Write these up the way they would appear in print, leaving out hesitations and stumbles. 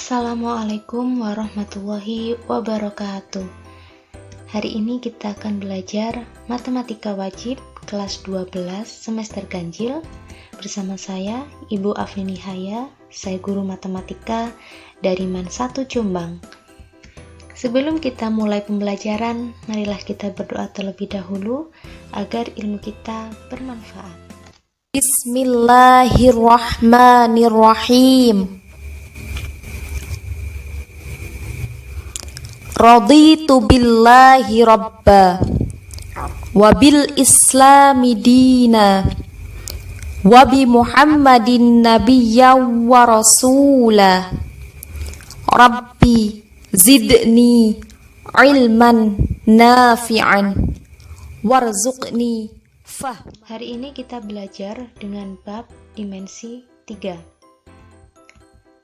Assalamualaikum warahmatullahi wabarakatuh. Hari ini kita akan belajar Matematika Wajib kelas 12 semester ganjil bersama saya, Ibu Afni Haya, saya guru matematika dari MAN 1 Jombang. Sebelum kita mulai pembelajaran, marilah kita berdoa terlebih dahulu agar ilmu kita bermanfaat. Bismillahirrahmanirrahim. Raditu billahi rabba wa bil islami dina wa bi muhammadin nabiyya wa rasula. Rabbi zidni ilman nafi'an warzuqni fahman. Hari ini kita belajar dengan bab dimensi 3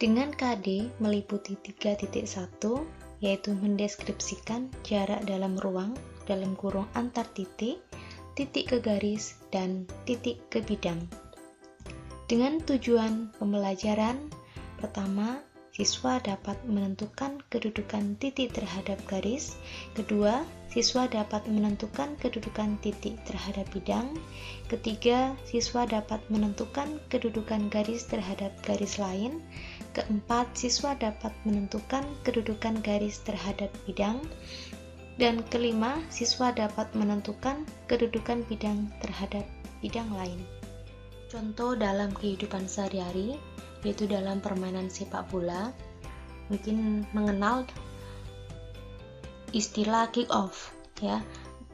dengan KD meliputi 3.1, yaitu mendeskripsikan jarak dalam ruang dalam kurung antar titik, titik ke garis, dan titik ke bidang. Dengan tujuan pembelajaran, pertama, siswa dapat menentukan kedudukan titik terhadap garis. Kedua, siswa dapat menentukan kedudukan titik terhadap bidang. Ketiga, siswa dapat menentukan kedudukan garis terhadap garis lain. Keempat, siswa dapat menentukan kedudukan garis terhadap bidang. Dan kelima, siswa dapat menentukan kedudukan bidang terhadap bidang lain. Contoh dalam kehidupan sehari-hari, yaitu dalam permainan sepak bola, mungkin mengenal istilah kick off, ya.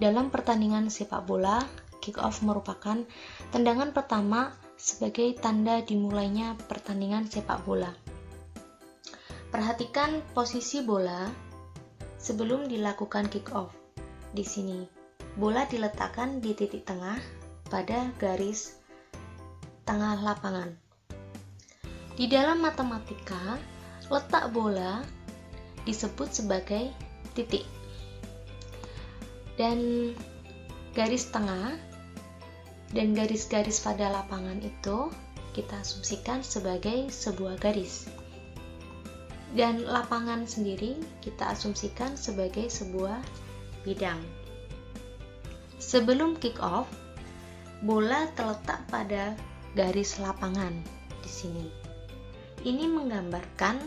Dalam pertandingan sepak bola, kick off merupakan tendangan pertama sebagai tanda dimulainya pertandingan sepak bola. Perhatikan posisi bola sebelum dilakukan kick off. Di sini, bola diletakkan di titik tengah pada garis tengah lapangan. Di dalam matematika, letak bola disebut sebagai titik. Dan garis tengah dan garis-garis pada lapangan itu kita asumsikan sebagai sebuah garis. Dan lapangan sendiri kita asumsikan sebagai sebuah bidang. Sebelum kick off, bola terletak pada garis lapangan di sini. Ini menggambarkan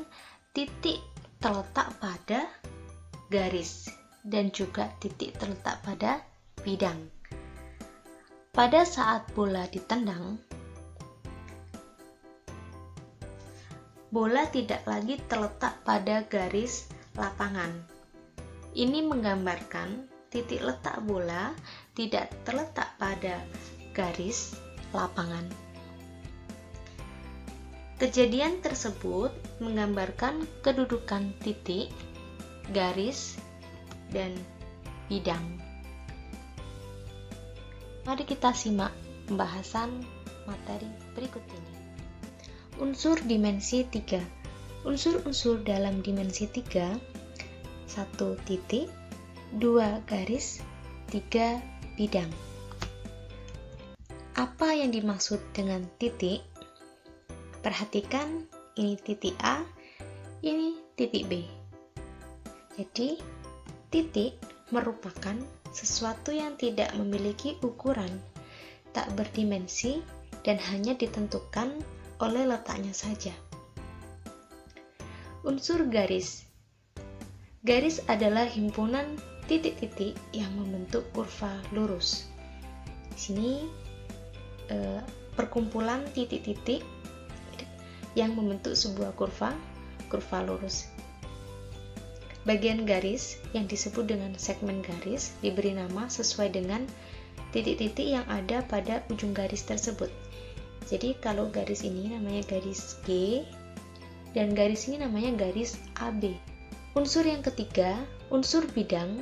titik terletak pada garis dan juga titik terletak pada bidang. Pada saat bola ditendang, bola tidak lagi terletak pada garis lapangan. Ini menggambarkan titik letak bola tidak terletak pada garis lapangan. Kejadian tersebut menggambarkan kedudukan titik, garis, dan bidang. Mari kita simak pembahasan materi berikut ini. Unsur dimensi 3. Unsur-unsur dalam dimensi 3: 1 titik, 2 garis, 3 bidang. Apa yang dimaksud dengan titik? Perhatikan, ini titik A, ini titik B. Jadi, titik merupakan sesuatu yang tidak memiliki ukuran, tak berdimensi, dan hanya ditentukan oleh letaknya saja. Unsur garis. Garis adalah himpunan titik-titik yang membentuk kurva lurus. Di sini perkumpulan titik-titik yang membentuk sebuah kurva lurus. Bagian garis yang disebut dengan segmen garis diberi nama sesuai dengan titik-titik yang ada pada ujung garis tersebut. Jadi kalau garis ini namanya garis G dan garis ini namanya garis AB. Unsur yang ketiga, unsur bidang.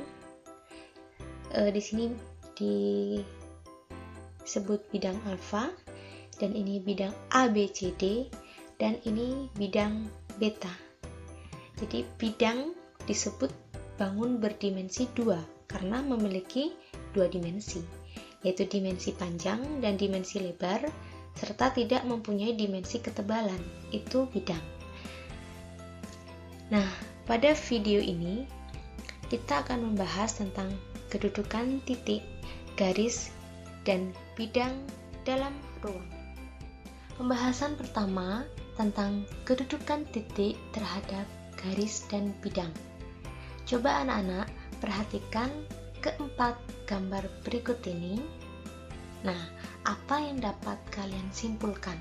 Di sini disebut bidang alfa, dan ini bidang ABCD, dan ini bidang beta. Jadi bidang disebut bangun berdimensi 2 karena memiliki 2 dimensi, yaitu dimensi panjang dan dimensi lebar, serta tidak mempunyai dimensi ketebalan, itu bidang. Nah, pada video ini kita akan membahas tentang kedudukan titik, garis, dan bidang dalam ruang. Pembahasan pertama tentang kedudukan titik terhadap garis dan bidang. Coba anak-anak perhatikan keempat gambar berikut ini. Nah, apa yang dapat kalian simpulkan?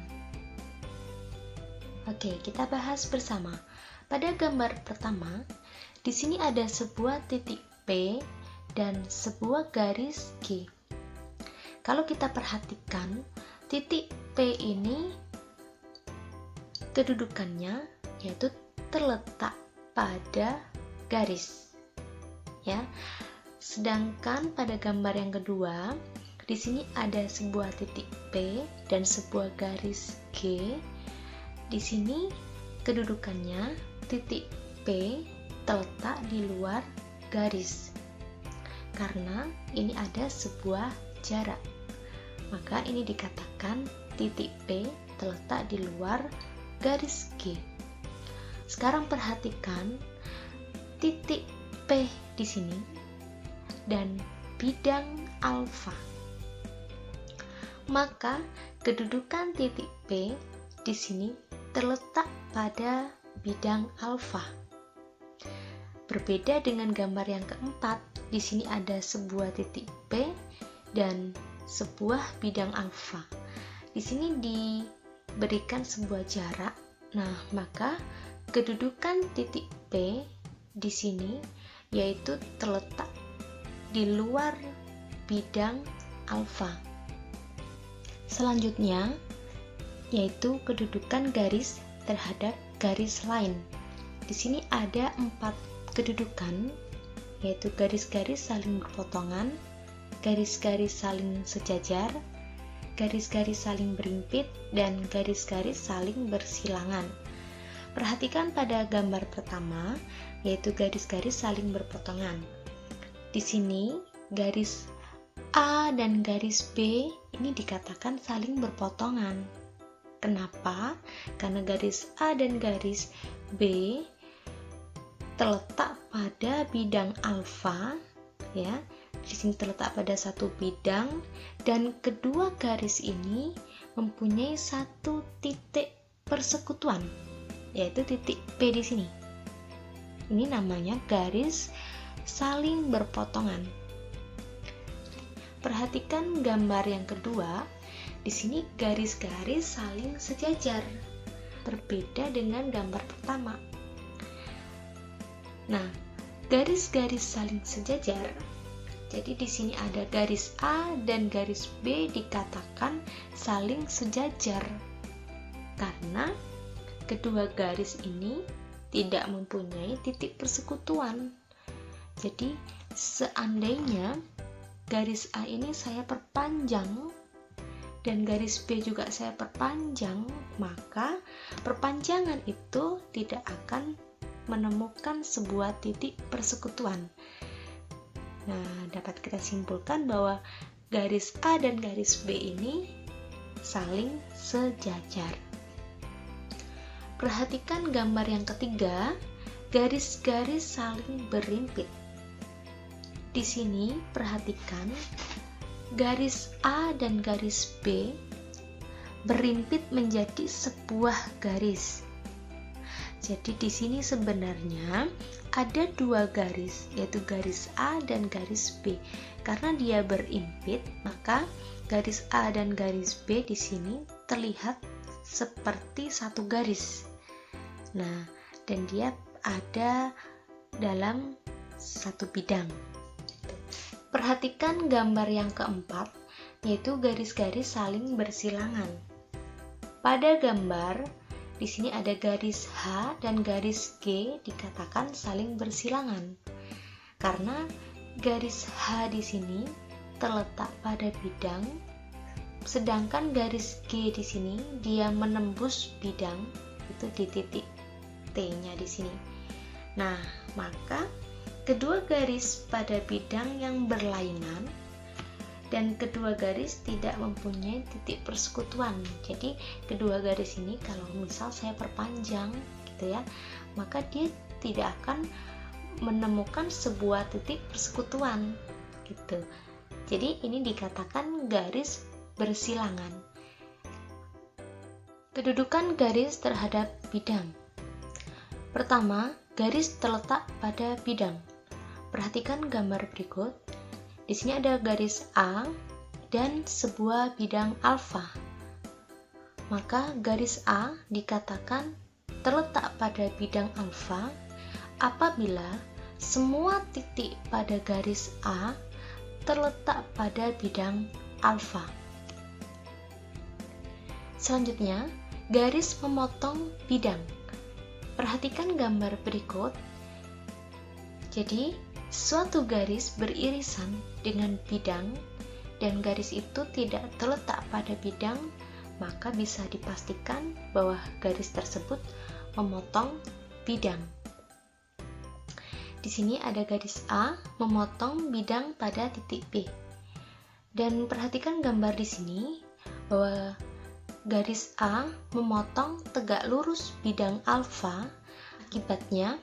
Oke, kita bahas bersama. Pada gambar pertama, di sini ada sebuah titik P dan sebuah garis G. Kalau kita perhatikan, titik P ini kedudukannya yaitu terletak pada garis, ya. Sedangkan pada gambar yang kedua, di sini ada sebuah titik P dan sebuah garis G. Di sini kedudukannya titik P terletak di luar garis. Karena ini ada sebuah jarak, maka ini dikatakan titik P terletak di luar garis G. Sekarang perhatikan titik P di sini dan bidang alfa. Maka kedudukan titik P di sini terletak pada bidang alfa. Berbeda dengan gambar yang keempat, di sini ada sebuah titik P dan sebuah bidang alfa. Di sini diberikan sebuah jarak. Nah, maka kedudukan titik P di sini yaitu terletak di luar bidang alfa. Selanjutnya yaitu kedudukan garis terhadap garis lain. Di sini ada 4 kedudukan, yaitu garis-garis saling berpotongan, garis-garis saling sejajar, garis-garis saling berimpit, dan garis-garis saling bersilangan. Perhatikan pada gambar pertama, yaitu garis-garis saling berpotongan. Di sini garis A dan garis B ini dikatakan saling berpotongan. Kenapa? Karena garis A dan garis B terletak pada bidang alfa, ya. Di sini terletak pada satu bidang dan kedua garis ini mempunyai satu titik persekutuan, yaitu titik P di sini. Ini namanya garis saling berpotongan. Perhatikan gambar yang kedua. Di sini garis-garis saling sejajar. Berbeda dengan gambar pertama. Nah, garis-garis saling sejajar. Jadi di sini ada garis A dan garis B dikatakan saling sejajar karena kedua garis ini tidak mempunyai titik persekutuan. Jadi seandainya garis A ini saya perpanjang dan garis B juga saya perpanjang, maka perpanjangan itu tidak akan menemukan sebuah titik persekutuan. Nah, dapat kita simpulkan bahwa garis A dan garis B ini saling sejajar. Perhatikan gambar yang ketiga, garis-garis saling berimpit. Di sini perhatikan garis A dan garis B berimpit menjadi sebuah garis. Jadi di sini sebenarnya ada dua garis, yaitu garis A dan garis B. Karena dia berimpit, maka garis A dan garis B di sini terlihat seperti satu garis. Nah, dan dia ada dalam satu bidang. Perhatikan gambar yang keempat, yaitu garis-garis saling bersilangan. Pada gambar di sini ada garis H dan garis G dikatakan saling bersilangan. Karena garis H di sini terletak pada bidang, sedangkan garis G di sini dia menembus bidang, itu di titik T-nya di sini. Nah, maka kedua garis pada bidang yang berlainan dan kedua garis tidak mempunyai titik persekutuan. Jadi kedua garis ini kalau misal saya perpanjang gitu ya, maka dia tidak akan menemukan sebuah titik persekutuan gitu. Jadi ini dikatakan garis bersilangan. Kedudukan garis terhadap bidang. Pertama, garis terletak pada bidang. Perhatikan gambar berikut. Di sini ada garis A dan sebuah bidang alfa. Maka garis A dikatakan terletak pada bidang alfa apabila semua titik pada garis A terletak pada bidang alfa. Selanjutnya, garis memotong bidang. Perhatikan gambar berikut. Jadi, suatu garis beririsan dengan bidang dan garis itu tidak terletak pada bidang, maka bisa dipastikan bahwa garis tersebut memotong bidang. Di sini ada garis A memotong bidang pada titik B. Dan perhatikan gambar di sini bahwa garis A memotong tegak lurus bidang alfa. Akibatnya,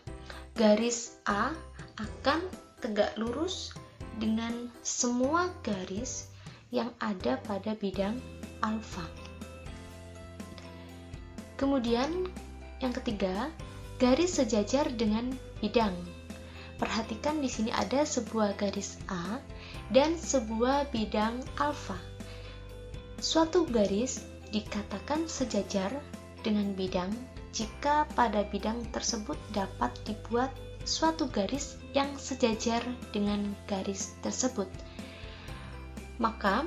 garis A akan tegak lurus dengan semua garis yang ada pada bidang alfa. Kemudian yang ketiga, garis sejajar dengan bidang. Perhatikan di sini ada sebuah garis A dan sebuah bidang alfa. Suatu garis dikatakan sejajar dengan bidang jika pada bidang tersebut dapat dibuat suatu garis yang sejajar dengan garis tersebut. Maka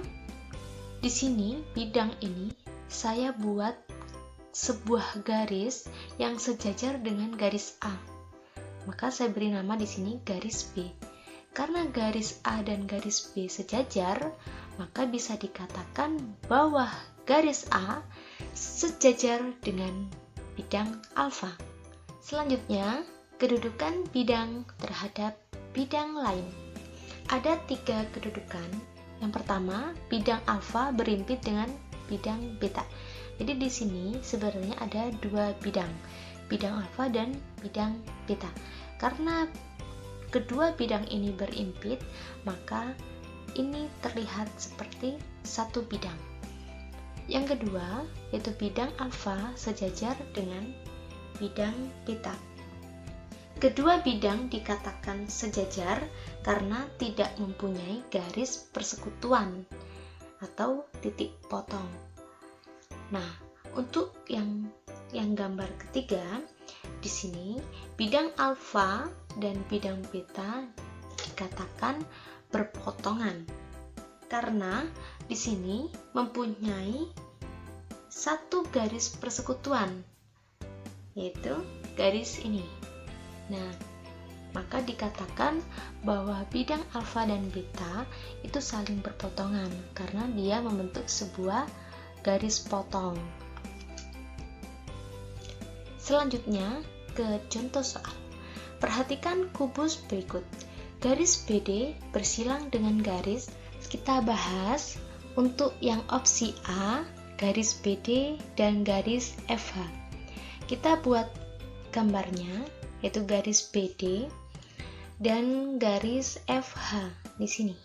di sini bidang ini saya buat sebuah garis yang sejajar dengan garis A. Maka saya beri nama di sini garis B. Karena garis A dan garis B sejajar, maka bisa dikatakan bahwa garis A sejajar dengan bidang alfa. Selanjutnya, kedudukan bidang terhadap bidang lain. Ada 3 kedudukan. Yang pertama, bidang alfa berimpit dengan bidang beta. Jadi di sini sebenarnya ada 2 bidang alfa dan bidang beta. Karena kedua bidang ini berimpit, maka ini terlihat seperti satu bidang. Yang kedua, yaitu bidang alfa sejajar dengan bidang beta. Kedua bidang dikatakan sejajar karena tidak mempunyai garis persekutuan atau titik potong. Nah, untuk yang gambar ketiga, di sini bidang alfa dan bidang beta dikatakan berpotongan karena di sini mempunyai satu garis persekutuan, yaitu garis ini. Nah, maka dikatakan bahwa bidang alfa dan beta itu saling berpotongan karena dia membentuk sebuah garis potong. Selanjutnya ke contoh soal. Perhatikan kubus berikut. Garis BD bersilang dengan garis. Kita bahas untuk yang opsi A, garis BD dan garis FH. Kita buat gambarnya, yaitu garis BD dan garis FH di sini.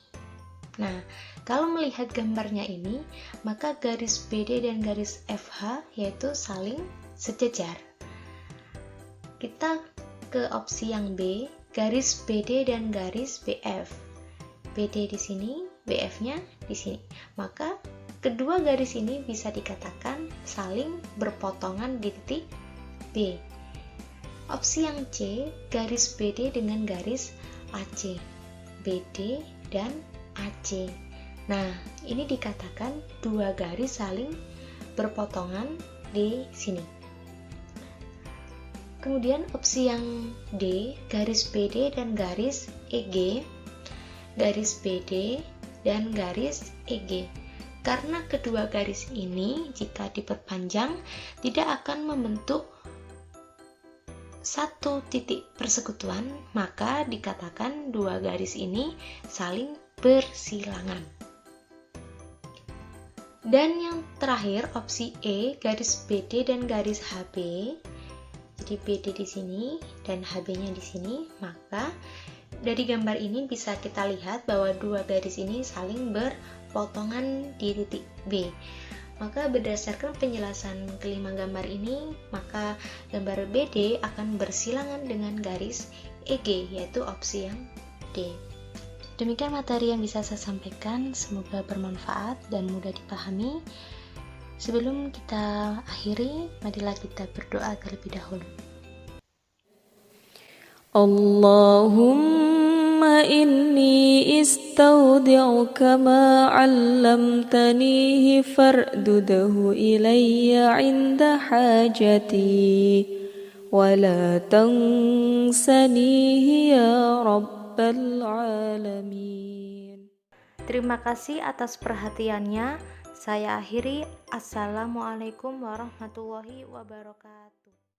Nah, kalau melihat gambarnya ini, maka garis BD dan garis FH yaitu saling sejajar. Kita ke opsi yang B, garis BD dan garis BF. BD di sini, BF-nya di sini. Maka kedua garis ini bisa dikatakan saling berpotongan di titik B. Opsi yang C, garis BD dengan garis AC. BD dan AC. Nah, ini dikatakan dua garis saling berpotongan di sini. Kemudian opsi yang D, garis BD dan garis EG, garis BD dan garis EG. Karena kedua garis ini jika diperpanjang tidak akan membentuk satu titik persekutuan, maka dikatakan dua garis ini saling bersilangan. Dan yang terakhir opsi E, garis BD dan garis HB. Jadi BD di sini dan HB-nya di sini, maka dari gambar ini bisa kita lihat bahwa dua garis ini saling berpotongan di titik B. Maka berdasarkan penjelasan kelima gambar ini, maka gambar BD akan bersilangan dengan garis EG, yaitu opsi yang D. Demikian materi yang bisa saya sampaikan, semoga bermanfaat dan mudah dipahami. Sebelum kita akhiri, marilah kita berdoa terlebih dahulu. Allahumma inni istaudi'uka ma 'allamtanihi fardudahu ilayya 'inda hajati wa la tansanihi ya rabbal alamin. Terima kasih atas perhatiannya. Saya akhiri. Assalamualaikum warahmatullahi wabarakatuh.